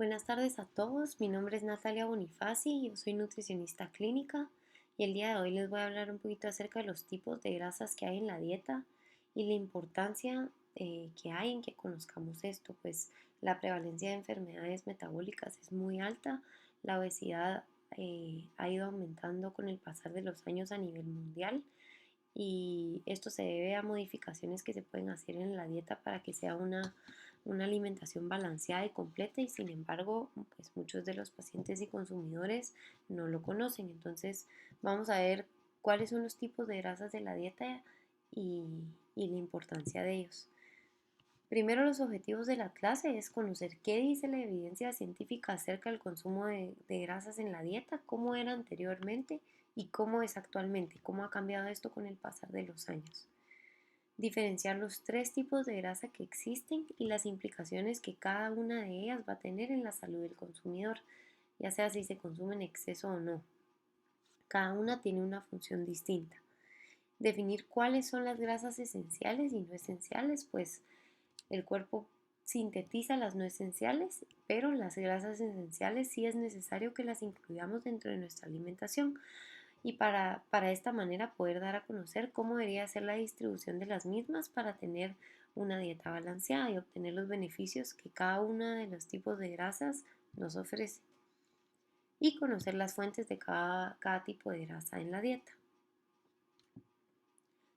Buenas tardes a todos, mi nombre es Natalia Bonifaci, yo soy nutricionista clínica y el día de hoy les voy a hablar un poquito acerca de los tipos de grasas que hay en la dieta y la importancia que hay en que conozcamos esto, pues la prevalencia de enfermedades metabólicas es muy alta, la obesidad ha ido aumentando con el pasar de los años a nivel mundial y esto se debe a modificaciones que se pueden hacer en la dieta para que sea una alimentación balanceada y completa y sin embargo pues muchos de los pacientes y consumidores no lo conocen. Entonces vamos a ver cuáles son los tipos de grasas de la dieta y, y la importancia de ellos. Primero, los objetivos de la clase es conocer qué dice la evidencia científica acerca del consumo de grasas en la dieta, cómo era anteriormente y cómo es actualmente, cómo ha cambiado esto con el pasar de los años. Diferenciar los tres tipos de grasa que existen y las implicaciones que cada una de ellas va a tener en la salud del consumidor, ya sea si se consume en exceso o no. Cada una tiene una función distinta. Definir cuáles son las grasas esenciales y no esenciales, pues el cuerpo sintetiza las no esenciales, pero las grasas esenciales sí es necesario que las incluyamos dentro de nuestra alimentación y para esta manera poder dar a conocer cómo debería ser la distribución de las mismas para tener una dieta balanceada y obtener los beneficios que cada uno de los tipos de grasas nos ofrece y conocer las fuentes de cada tipo de grasa en la dieta.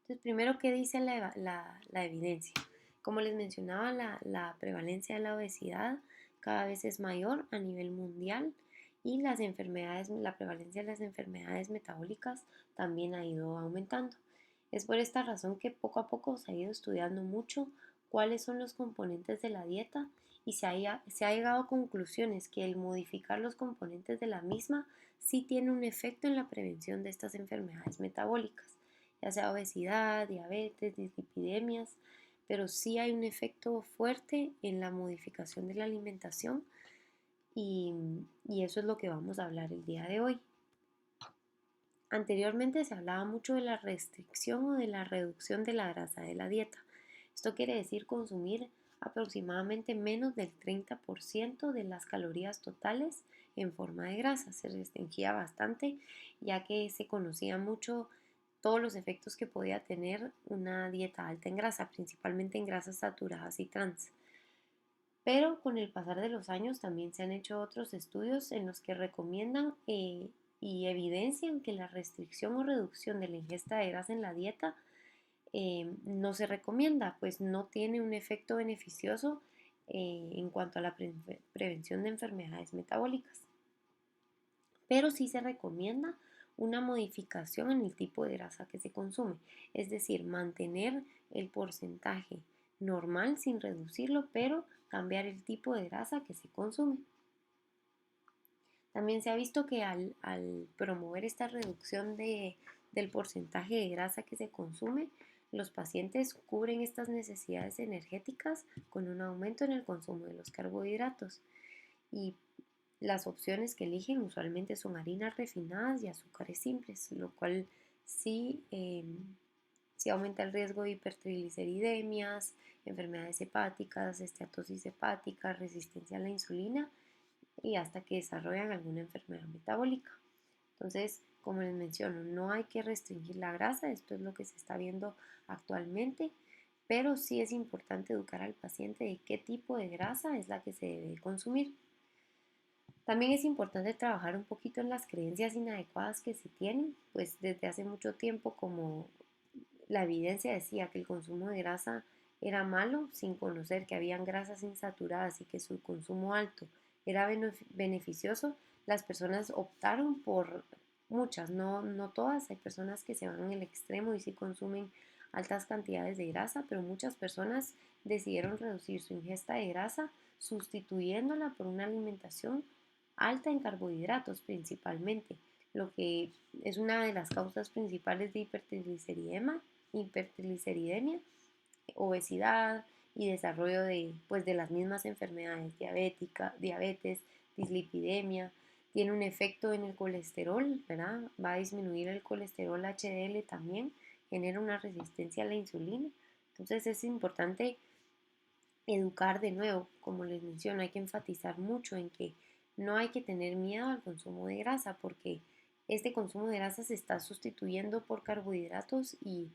Entonces, primero, ¿qué dice la evidencia? Como les mencionaba, la prevalencia de la obesidad cada vez es mayor a nivel mundial y la prevalencia de las enfermedades metabólicas también ha ido aumentando. Es por esta razón que poco a poco se ha ido estudiando mucho cuáles son los componentes de la dieta y se ha llegado a conclusiones que el modificar los componentes de la misma sí tiene un efecto en la prevención de estas enfermedades metabólicas, ya sea obesidad, diabetes, dislipidemias, pero sí hay un efecto fuerte en la modificación de la alimentación y, y eso es lo que vamos a hablar el día de hoy. Anteriormente se hablaba mucho de la restricción o de la reducción de la grasa de la dieta. Esto quiere decir consumir aproximadamente menos del 30% de las calorías totales en forma de grasa. Se restringía bastante ya que se conocía mucho todos los efectos que podía tener una dieta alta en grasa, principalmente en grasas saturadas y trans. Pero con el pasar de los años también se han hecho otros estudios en los que recomiendan y evidencian que la restricción o reducción de la ingesta de grasa en la dieta no se recomienda, pues no tiene un efecto beneficioso en cuanto a la prevención de enfermedades metabólicas. Pero sí se recomienda una modificación en el tipo de grasa que se consume, es decir, mantener el porcentaje normal sin reducirlo, pero cambiar el tipo de grasa que se consume. También se ha visto que al promover esta reducción del porcentaje de grasa que se consume, los pacientes cubren estas necesidades energéticas con un aumento en el consumo de los carbohidratos. Y las opciones que eligen usualmente son harinas refinadas y azúcares simples, lo cual sí, sí aumenta el riesgo de hipertrigliceridemias, enfermedades hepáticas, esteatosis hepática, resistencia a la insulina y hasta que desarrollan alguna enfermedad metabólica. Entonces, como les menciono, no hay que restringir la grasa, esto es lo que se está viendo actualmente, pero sí es importante educar al paciente de qué tipo de grasa es la que se debe consumir. También es importante trabajar un poquito en las creencias inadecuadas que se tienen, pues desde hace mucho tiempo como la evidencia decía que el consumo de grasa era malo, sin conocer que habían grasas insaturadas y que su consumo alto era beneficioso, las personas optaron por muchas, no todas, hay personas que se van en el extremo y sí consumen altas cantidades de grasa, pero muchas personas decidieron reducir su ingesta de grasa sustituyéndola por una alimentación alta en carbohidratos principalmente, lo que es una de las causas principales de hipertrigliceridemia, obesidad y desarrollo pues, de las mismas enfermedades, diabetes, dislipidemia. Tiene un efecto en el colesterol, ¿verdad? Va a disminuir el colesterol HDL también, genera una resistencia a la insulina. Entonces es importante educar de nuevo, como les menciono, hay que enfatizar mucho en que no hay que tener miedo al consumo de grasa porque este consumo de grasa se está sustituyendo por carbohidratos y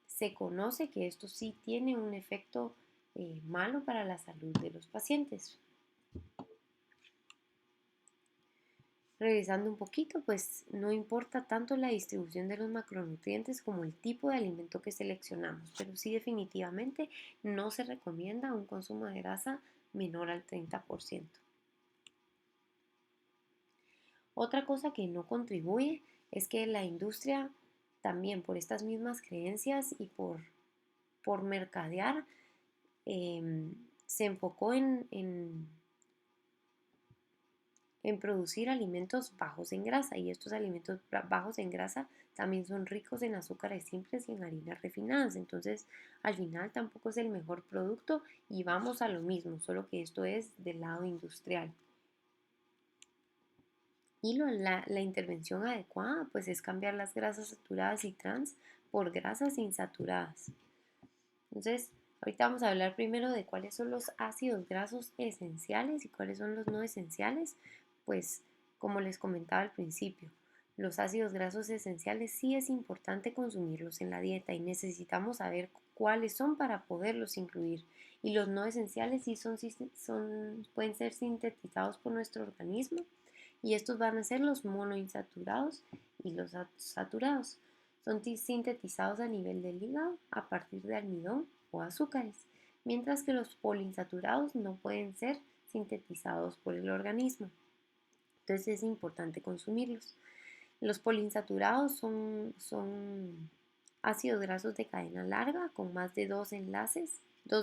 se conoce que esto sí tiene un efecto malo para la salud de los pacientes. Revisando un poquito, pues no importa tanto la distribución de los macronutrientes como el tipo de alimento que seleccionamos, pero sí definitivamente no se recomienda un consumo de grasa menor al 30%. Otra cosa que no contribuye es que la industria también por estas mismas creencias y por mercadear se enfocó en producir alimentos bajos en grasa y estos alimentos bajos en grasa también son ricos en azúcares simples y en harinas refinadas. Entonces, al final tampoco es el mejor producto y vamos a lo mismo, solo que esto es del lado industrial. Y la intervención adecuada pues es cambiar las grasas saturadas y trans por grasas insaturadas. Entonces, ahorita vamos a hablar primero de cuáles son los ácidos grasos esenciales y cuáles son los no esenciales. Pues, como les comentaba al principio, los ácidos grasos esenciales sí es importante consumirlos en la dieta y necesitamos saber cuáles son para poderlos incluir. Y los no esenciales sí pueden ser sintetizados por nuestro organismo y estos van a ser los monoinsaturados y los saturados. Son sintetizados a nivel del hígado a partir de almidón o azúcares, mientras que los poliinsaturados no pueden ser sintetizados por el organismo. Entonces es importante consumirlos. Los poliinsaturados son ácidos grasos de cadena larga con más de dos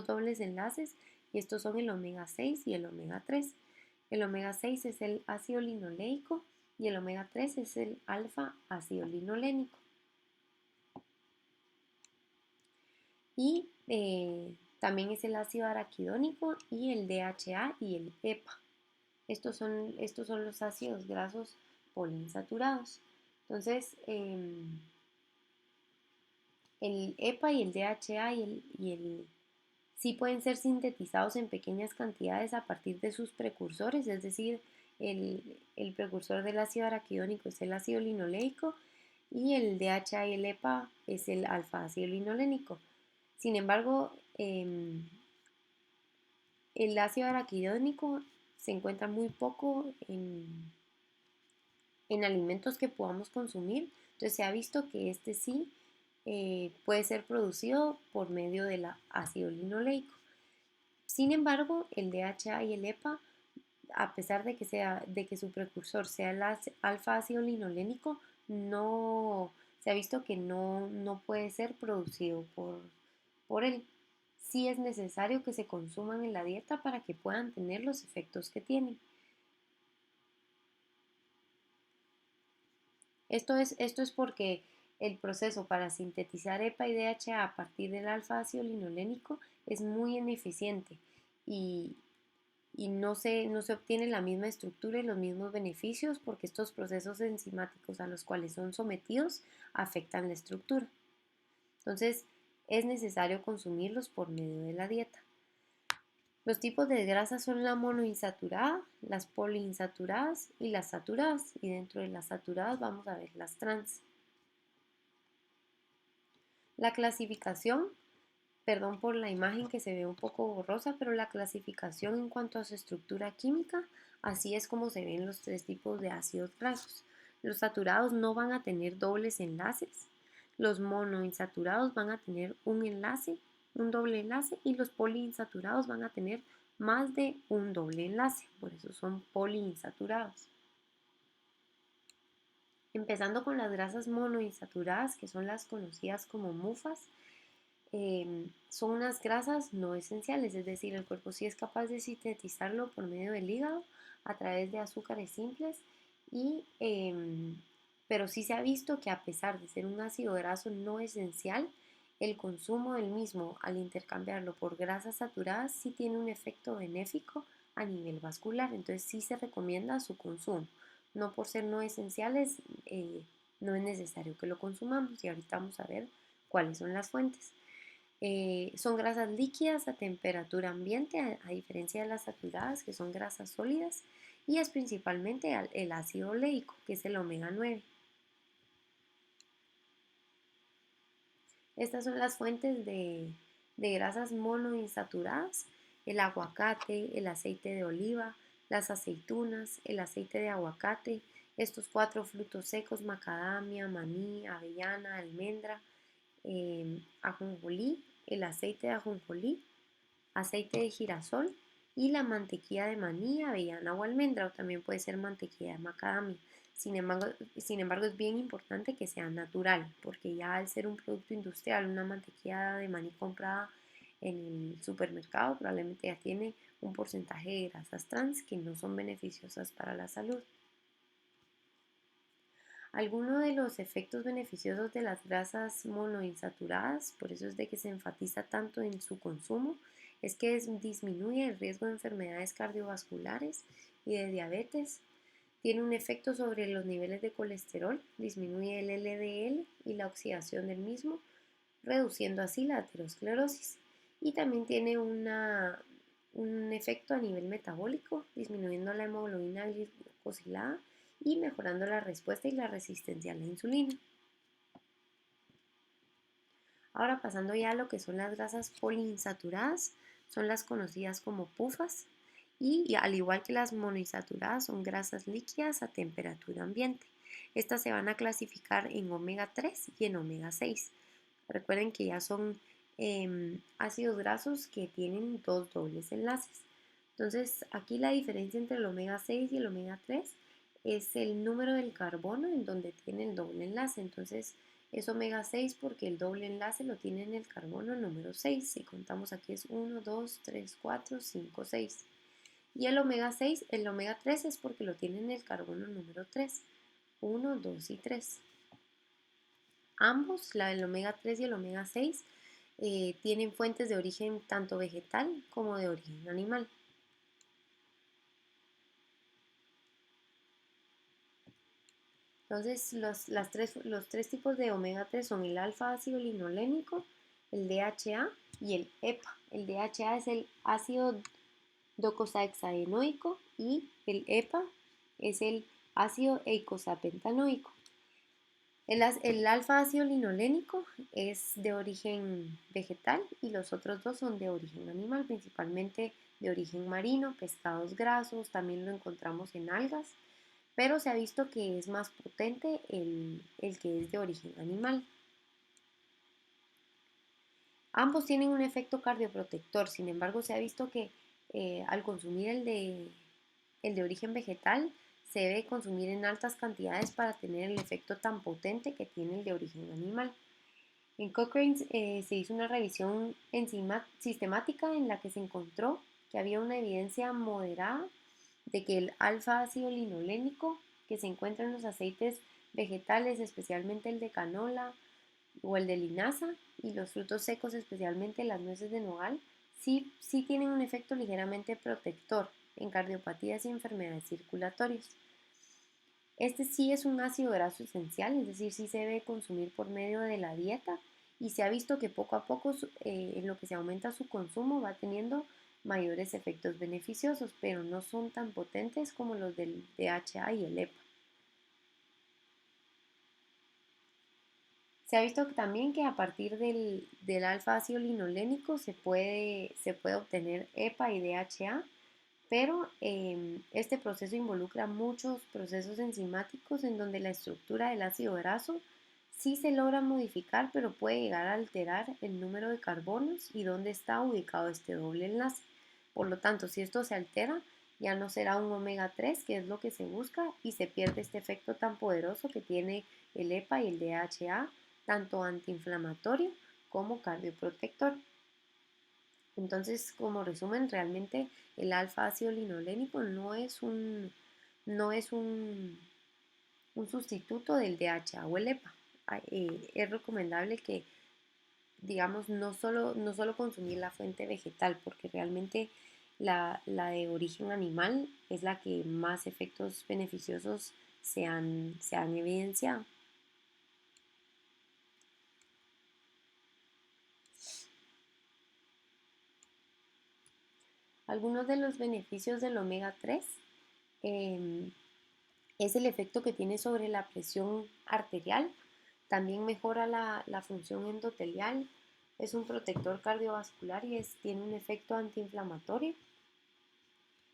dobles enlaces, y estos son el omega 6 y el omega 3. El omega 6 es el ácido linoleico y el omega 3 es el alfa ácido linolénico. Y también es el ácido araquidónico y el DHA y el EPA. Estos son los ácidos grasos poliinsaturados. Entonces, el EPA y el DHA sí pueden ser sintetizados en pequeñas cantidades a partir de sus precursores, es decir, el precursor del ácido araquidónico es el ácido linoleico y el DHA y el EPA es el alfa ácido linolénico. Sin embargo, el ácido araquidónico se encuentra muy poco en alimentos que podamos consumir. Entonces se ha visto que este sí puede ser producido por medio del ácido linoleico. Sin embargo, el DHA y el EPA, a pesar de que su precursor sea el alfa ácido linolénico, no se ha visto que no puede ser producido por él. Sí es necesario que se consuman en la dieta para que puedan tener los efectos que tienen. Esto es porque el proceso para sintetizar EPA y DHA a partir del alfa ácido linolénico es muy ineficiente y, no se obtiene la misma estructura y los mismos beneficios porque estos procesos enzimáticos a los cuales son sometidos afectan la estructura. Entonces, es necesario consumirlos por medio de la dieta. Los tipos de grasa son la monoinsaturada, las poliinsaturadas y las saturadas. Y dentro de las saturadas vamos a ver las trans. La clasificación, perdón por la imagen que se ve un poco borrosa, pero la clasificación en cuanto a su estructura química, así es como se ven los tres tipos de ácidos grasos. Los saturados no van a tener dobles enlaces, los monoinsaturados van a tener un enlace, un doble enlace, y los poliinsaturados van a tener más de un doble enlace, por eso son poliinsaturados. Empezando con las grasas monoinsaturadas, que son las conocidas como MUFAs, son unas grasas no esenciales, es decir, el cuerpo sí es capaz de sintetizarlo por medio del hígado a través de azúcares simples, y, pero sí se ha visto que a pesar de ser un ácido graso no esencial, el consumo del mismo al intercambiarlo por grasas saturadas sí tiene un efecto benéfico a nivel vascular, entonces sí se recomienda su consumo. No por ser no esenciales, no es necesario que lo consumamos y ahorita vamos a ver cuáles son las fuentes. Son grasas líquidas a temperatura ambiente, a diferencia de las saturadas, que son grasas sólidas, y es principalmente el ácido oleico, que es el omega 9. Estas son las fuentes de grasas monoinsaturadas: el aguacate, el aceite de oliva, las aceitunas, el aceite de aguacate, estos cuatro frutos secos: macadamia, maní, avellana, almendra, ajonjolí, el aceite de ajonjolí, aceite de girasol y la mantequilla de maní, avellana o almendra, o también puede ser mantequilla de macadamia. Sin embargo, es bien importante que sea natural, porque ya al ser un producto industrial, una mantequilla de maní comprada en el supermercado probablemente ya tiene un porcentaje de grasas trans que no son beneficiosas para la salud. Algunos de los efectos beneficiosos de las grasas monoinsaturadas, por eso es de que se enfatiza tanto en su consumo, es que disminuye el riesgo de enfermedades cardiovasculares y de diabetes. Tiene un efecto sobre los niveles de colesterol, disminuye el LDL y la oxidación del mismo, reduciendo así la aterosclerosis. Y también tiene un efecto a nivel metabólico, disminuyendo la hemoglobina glicosilada y mejorando la respuesta y la resistencia a la insulina. Ahora, pasando ya a lo que son las grasas poliinsaturadas, son las conocidas como PUFAs, y al igual que las monoinsaturadas son grasas líquidas a temperatura ambiente. Estas se van a clasificar en omega 3 y en omega 6. Recuerden que ya son ácidos grasos que tienen dos dobles enlaces. Entonces, aquí la diferencia entre el omega 6 y el omega 3 es el número del carbono en donde tiene el doble enlace. Entonces, es omega 6 porque el doble enlace lo tiene en el carbono número 6. Si contamos aquí es 1, 2, 3, 4, 5, 6. Y el omega 6, el omega 3 es porque lo tiene en el carbono número 3. 1, 2 y 3. Ambos, el omega 3 y el omega 6, tienen fuentes de origen tanto vegetal como de origen animal. Entonces, los tres tipos de omega 3 son el alfa ácido linolénico, el DHA y el EPA. El DHA es el ácido docosahexaenoico y el EPA es el ácido eicosapentanoico. El alfa ácido linolénico es de origen vegetal y los otros dos son de origen animal, principalmente de origen marino, pescados grasos, también lo encontramos en algas, pero se ha visto que es más potente el que es de origen animal. Ambos tienen un efecto cardioprotector, sin embargo se ha visto que al consumir el de origen vegetal se debe consumir en altas cantidades para tener el efecto tan potente que tiene el de origen animal. En Cochrane se hizo una revisión sistemática en la que se encontró que había una evidencia moderada de que el alfa ácido linolénico que se encuentra en los aceites vegetales, especialmente el de canola o el de linaza, y los frutos secos, especialmente las nueces de nogal, sí tienen un efecto ligeramente protector en cardiopatías y enfermedades circulatorias. Este sí es un ácido graso esencial, es decir, sí se debe consumir por medio de la dieta, y se ha visto que poco a poco en lo que se aumenta su consumo va teniendo mayores efectos beneficiosos, pero no son tan potentes como los del DHA y el EPA. Se ha visto también que a partir del alfa ácido linolénico se puede obtener EPA y DHA, pero este proceso involucra muchos procesos enzimáticos en donde la estructura del ácido graso sí se logra modificar, pero puede llegar a alterar el número de carbonos y dónde está ubicado este doble enlace. Por lo tanto, si esto se altera, ya no será un omega 3, que es lo que se busca, y se pierde este efecto tan poderoso que tiene el EPA y el DHA, tanto antiinflamatorio como cardioprotector. Entonces, como resumen, realmente el alfa ácido linolénico no es un sustituto del DHA o el EPA. Es recomendable que, digamos, no solo consumir la fuente vegetal, porque realmente la de origen animal es la que más efectos beneficiosos se han evidenciado. Algunos de los beneficios del omega 3 es el efecto que tiene sobre la presión arterial, también mejora la función endotelial, es un protector cardiovascular y tiene un efecto antiinflamatorio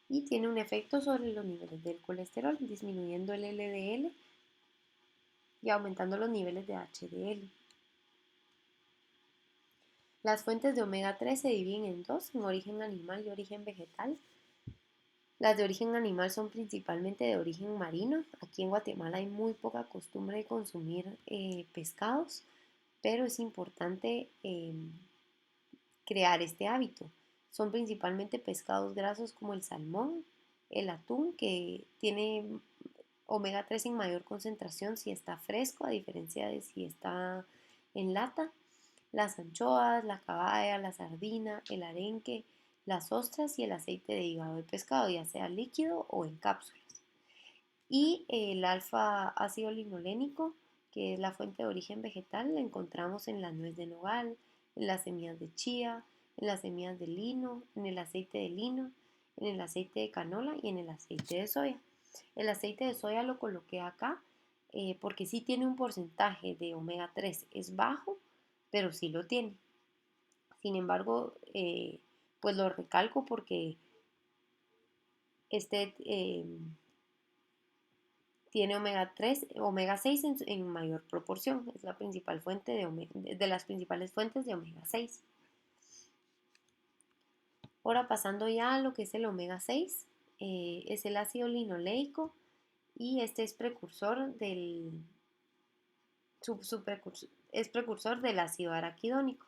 y tiene un efecto sobre los niveles del colesterol, disminuyendo el LDL y aumentando los niveles de HDL. Las fuentes de omega 3 se dividen en dos, en origen animal y origen vegetal. Las de origen animal son principalmente de origen marino. Aquí en Guatemala hay muy poca costumbre de consumir pescados, pero es importante crear este hábito. Son principalmente pescados grasos como el salmón, el atún, que tiene omega 3 en mayor concentración si está fresco, a diferencia de si está en lata. Las anchoas, la caballa, la sardina, el arenque, las ostras y el aceite de hígado de pescado, ya sea líquido o en cápsulas. Y el alfa ácido linolénico, que es la fuente de origen vegetal, la encontramos en la nuez de nogal, en las semillas de chía, en las semillas de lino, en el aceite de lino, en el aceite de canola y en el aceite de soya. El aceite de soya lo coloqué acá porque sí tiene un porcentaje de omega 3, es bajo, pero sí lo tiene. Sin embargo, pues lo recalco porque este tiene omega 3, omega 6 en mayor proporción. Es la principal fuente de las principales fuentes de omega 6. Ahora pasando ya a lo que es el omega 6, es el ácido linoleico y este es precursor es precursor del ácido araquidónico.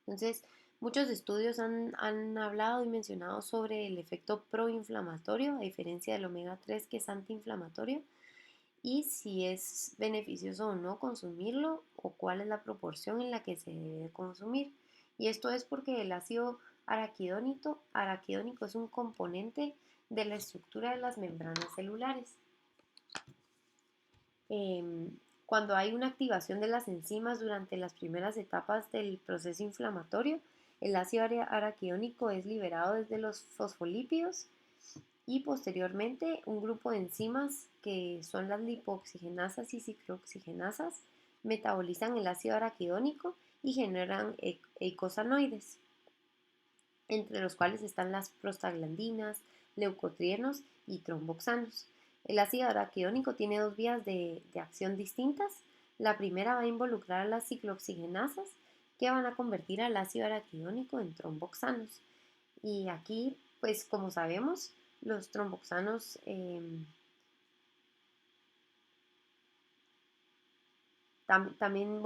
Entonces, muchos estudios han hablado y mencionado sobre el efecto proinflamatorio, a diferencia del omega 3 que es antiinflamatorio, y si es beneficioso o no consumirlo o cuál es la proporción en la que se debe consumir. Y esto es porque el ácido araquidónico es un componente de la estructura de las membranas celulares. Cuando hay una activación de las enzimas durante las primeras etapas del proceso inflamatorio, el ácido araquidónico es liberado desde los fosfolípidos y posteriormente un grupo de enzimas que son las lipoxigenasas y ciclooxigenasas metabolizan el ácido araquidónico y generan eicosanoides, entre los cuales están las prostaglandinas, leucotrienos y tromboxanos. El ácido araquidónico tiene dos vías de acción distintas. La primera va a involucrar a las ciclooxigenasas que van a convertir al ácido araquidónico en tromboxanos. Y aquí, pues como sabemos, los tromboxanos también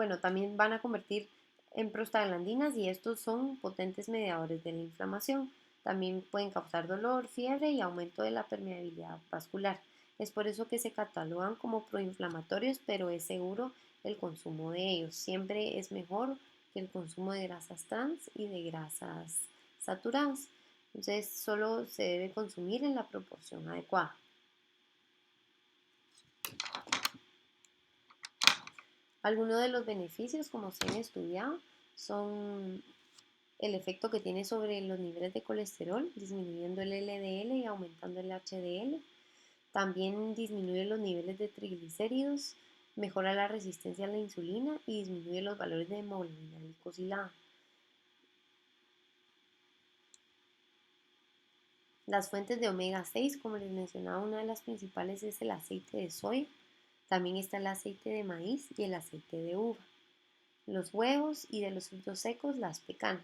van a convertir en prostaglandinas y estos son potentes mediadores de la inflamación. También pueden causar dolor, fiebre y aumento de la permeabilidad vascular. Es por eso que se catalogan como proinflamatorios, pero es seguro el consumo de ellos. Siempre es mejor que el consumo de grasas trans y de grasas saturadas. Entonces, solo se debe consumir en la proporción adecuada. Algunos de los beneficios, como se han estudiado, son el efecto que tiene sobre los niveles de colesterol, disminuyendo el LDL y aumentando el HDL. También disminuye los niveles de triglicéridos, mejora la resistencia a la insulina y disminuye los valores de hemoglobina glicosilada. Las fuentes de omega 6, como les mencionaba, una de las principales es el aceite de soya. También está el aceite de maíz y el aceite de uva. Los huevos y de los frutos secos, las pecanas.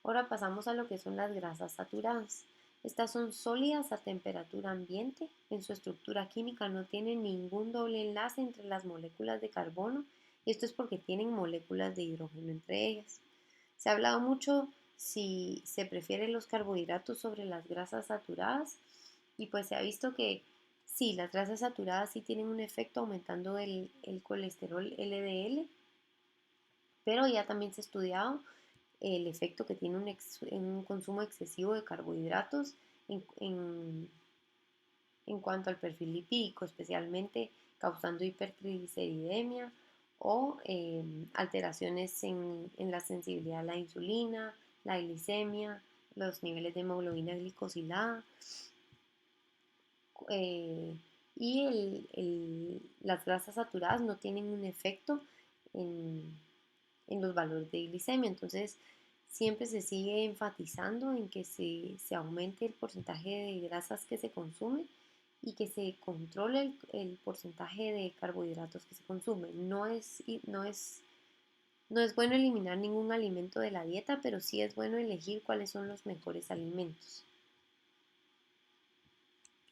Ahora pasamos a lo que son las grasas saturadas. Estas son sólidas a temperatura ambiente. En su estructura química no tienen ningún doble enlace entre las moléculas de carbono y esto es porque tienen moléculas de hidrógeno entre ellas. Se ha hablado mucho si se prefieren los carbohidratos sobre las grasas saturadas y pues se ha visto que sí, las grasas saturadas sí tienen un efecto aumentando el colesterol LDL, pero ya también se ha estudiado el efecto que tiene un consumo excesivo de carbohidratos en cuanto al perfil lipídico, especialmente causando hipertrigliceridemia o alteraciones en la sensibilidad a la insulina, la glicemia, los niveles de hemoglobina glicosilada eh, y las grasas saturadas no tienen un efecto en, en los valores de glicemia. Entonces, siempre se sigue enfatizando en que se aumente el porcentaje de grasas que se consume y que se controle el porcentaje de carbohidratos que se consume. No es bueno eliminar ningún alimento de la dieta, pero sí es bueno elegir cuáles son los mejores alimentos.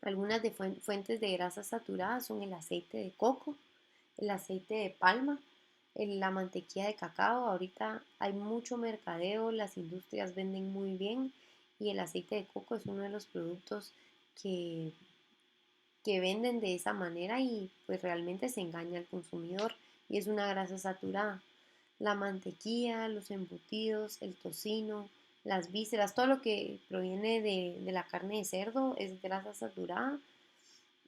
Algunas de fuentes de grasas saturadas son el aceite de coco, el aceite de palma, la mantequilla de cacao. Ahorita hay mucho mercadeo, las industrias venden muy bien y el aceite de coco es uno de los productos que, que venden de esa manera y pues realmente se engaña al consumidor y es una grasa saturada. La mantequilla, los embutidos, el tocino, las vísceras, todo lo que proviene de la carne de cerdo es grasa saturada.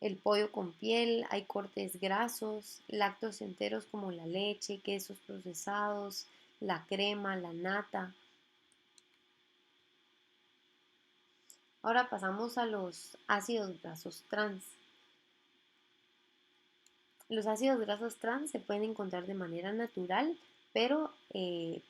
El pollo con piel, hay cortes grasos, lácteos enteros como la leche, quesos procesados, la crema, la nata. Ahora pasamos a los ácidos grasos trans. Los ácidos grasos trans se pueden encontrar de manera natural, pero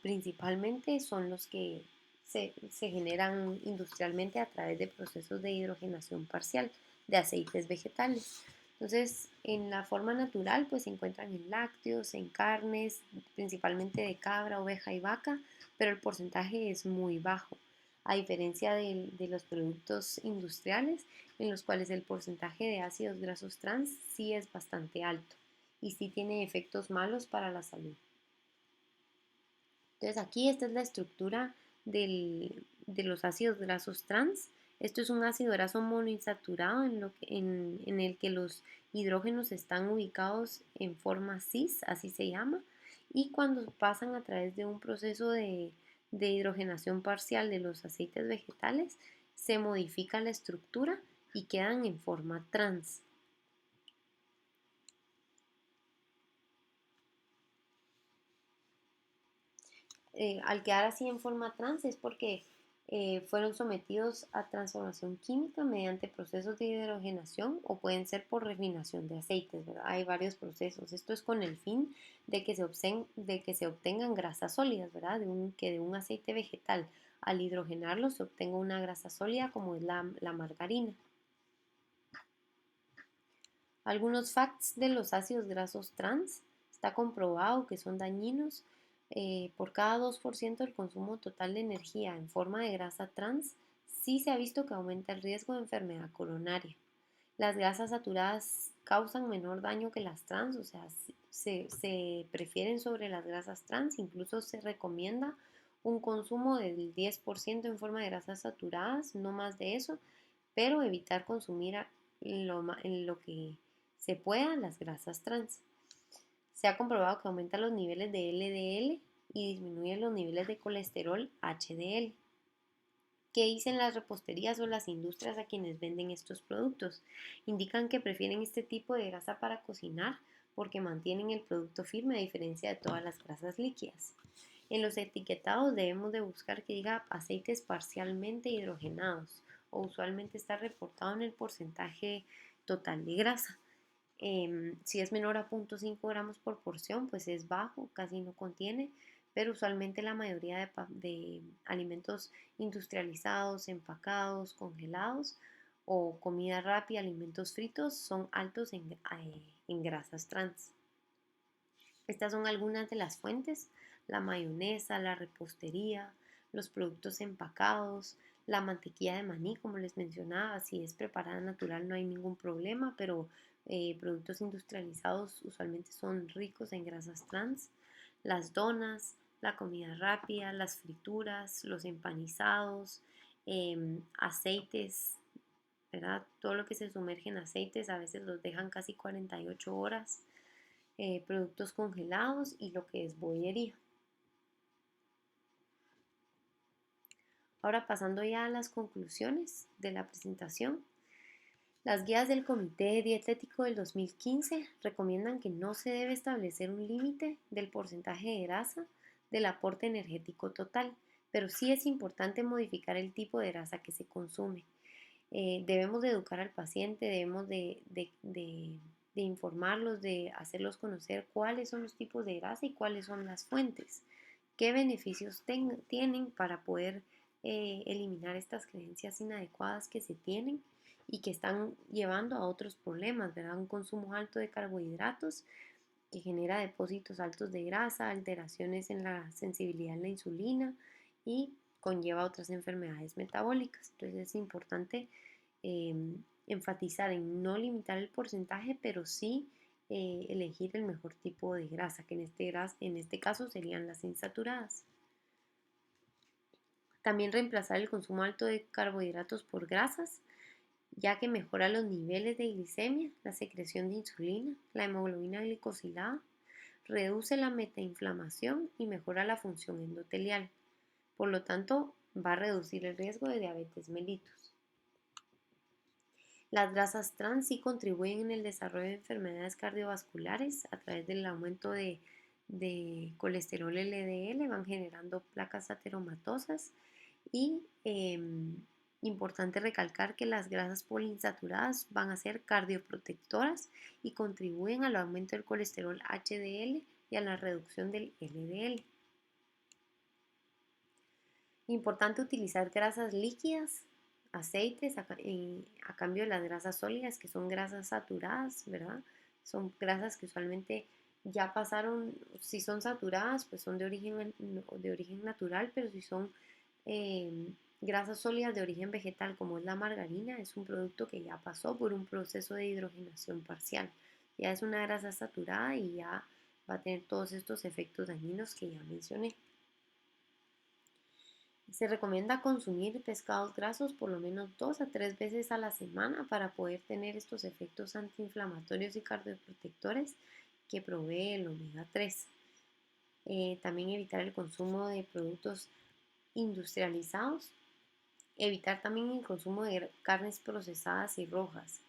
principalmente son los que se generan industrialmente a través de procesos de hidrogenación parcial de aceites vegetales. Entonces, en la forma natural, pues se encuentran en lácteos, en carnes, principalmente de cabra, oveja y vaca, pero el porcentaje es muy bajo, a diferencia de los productos industriales, en los cuales el porcentaje de ácidos grasos trans sí es bastante alto y sí tiene efectos malos para la salud. Entonces aquí esta es la estructura de los ácidos grasos trans. Esto es un ácido graso monoinsaturado en el que los hidrógenos están ubicados en forma cis, así se llama, y cuando pasan a través de un proceso de hidrogenación parcial de los aceites vegetales, se modifica la estructura y quedan en forma trans. Al quedar así en forma trans es porque fueron sometidos a transformación química mediante procesos de hidrogenación o pueden ser por refinación de aceites, ¿verdad? Hay varios procesos. Esto es con el fin de que se obtengan grasas sólidas, ¿verdad? Que de un aceite vegetal al hidrogenarlo se obtenga una grasa sólida como es la margarina. Algunos facts de los ácidos grasos trans. Está comprobado que son dañinos. Por cada 2% del consumo total de energía en forma de grasa trans, sí se ha visto que aumenta el riesgo de enfermedad coronaria. Las grasas saturadas causan menor daño que las trans, o sea, se prefieren sobre las grasas trans. Incluso se recomienda un consumo del 10% en forma de grasas saturadas, no más de eso, pero evitar consumir en lo que se pueda las grasas trans. Se ha comprobado que aumenta los niveles de LDL y disminuye los niveles de colesterol HDL. ¿Qué dicen las reposterías o las industrias a quienes venden estos productos? Indican que prefieren este tipo de grasa para cocinar porque mantienen el producto firme a diferencia de todas las grasas líquidas. En los etiquetados debemos de buscar que diga aceites parcialmente hidrogenados o usualmente está reportado en el porcentaje total de grasa. Si es menor a 0.5 gramos por porción, pues es bajo, casi no contiene, pero usualmente la mayoría de alimentos industrializados, empacados, congelados o comida rápida, alimentos fritos, son altos en grasas trans. Estas son algunas de las fuentes: la mayonesa, la repostería, los productos empacados, la mantequilla de maní, como les mencionaba, si es preparada natural no hay ningún problema, pero productos industrializados usualmente son ricos en grasas trans, las donas, la comida rápida, las frituras, los empanizados, aceites, ¿verdad? Todo lo que se sumerge en aceites a veces los dejan casi 48 horas, productos congelados y lo que es bollería. Ahora pasando ya a las conclusiones de la presentación. Las guías del Comité Dietético del 2015 recomiendan que no se debe establecer un límite del porcentaje de grasa del aporte energético total, pero sí es importante modificar el tipo de grasa que se consume. Debemos de educar al paciente, debemos de informarlos, de hacerlos conocer cuáles son los tipos de grasa y cuáles son las fuentes, qué beneficios tienen para poder eliminar estas creencias inadecuadas que se tienen y que están llevando a otros problemas, ¿verdad? Un consumo alto de carbohidratos que genera depósitos altos de grasa, alteraciones en la sensibilidad a la insulina y conlleva otras enfermedades metabólicas. Entonces es importante eh, enfatizar en no limitar el porcentaje, pero sí elegir el mejor tipo de grasa, que en este caso serían las insaturadas. También reemplazar el consumo alto de carbohidratos por grasas, ya que mejora los niveles de glicemia, la secreción de insulina, la hemoglobina glicosilada, reduce la metainflamación y mejora la función endotelial. Por lo tanto, va a reducir el riesgo de diabetes mellitus. Las grasas trans sí contribuyen en el desarrollo de enfermedades cardiovasculares a través del aumento de colesterol LDL, van generando placas ateromatosas y importante recalcar que las grasas poliinsaturadas van a ser cardioprotectoras y contribuyen al aumento del colesterol HDL y a la reducción del LDL. Importante utilizar grasas líquidas, aceites a cambio de las grasas sólidas, que son grasas saturadas, ¿verdad? Son grasas que usualmente ya pasaron, si son saturadas, pues son de origen natural, pero si son eh, grasas sólidas de origen vegetal, como es la margarina, es un producto que ya pasó por un proceso de hidrogenación parcial. Ya es una grasa saturada y ya va a tener todos estos efectos dañinos que ya mencioné. Se recomienda consumir pescados grasos por lo menos 2 a 3 veces a la semana para poder tener estos efectos antiinflamatorios y cardioprotectores que provee el omega 3. También evitar el consumo de productos industrializados. Evitar también el consumo de carnes procesadas y rojas,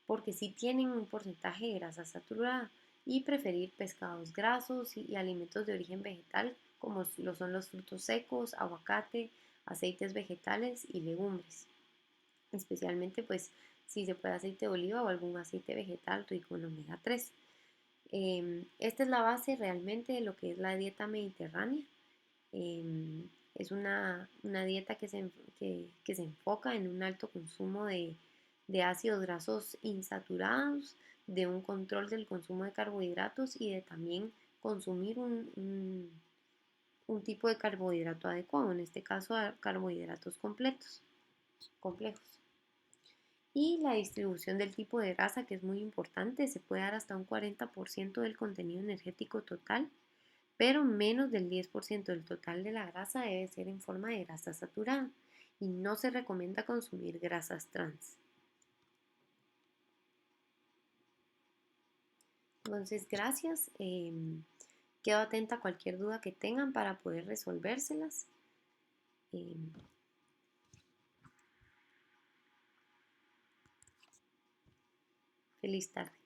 porque sí tienen un porcentaje de grasa saturada, y preferir pescados grasos y alimentos de origen vegetal, como lo son los frutos secos, aguacate, aceites vegetales y legumbres. Especialmente, pues, si se puede aceite de oliva o algún aceite vegetal rico en omega 3. Esta es la base realmente de lo que es la dieta mediterránea. Es una dieta que se enfoca en un alto consumo de ácidos grasos insaturados, de un control del consumo de carbohidratos y de también consumir un tipo de carbohidrato adecuado, en este caso carbohidratos complejos. Y la distribución del tipo de grasa, que es muy importante, se puede dar hasta un 40% del contenido energético total, pero menos del 10% del total de la grasa debe ser en forma de grasa saturada y no se recomienda consumir grasas trans. Entonces, gracias. Quedo atenta a cualquier duda que tengan para poder resolvérselas. Feliz tarde.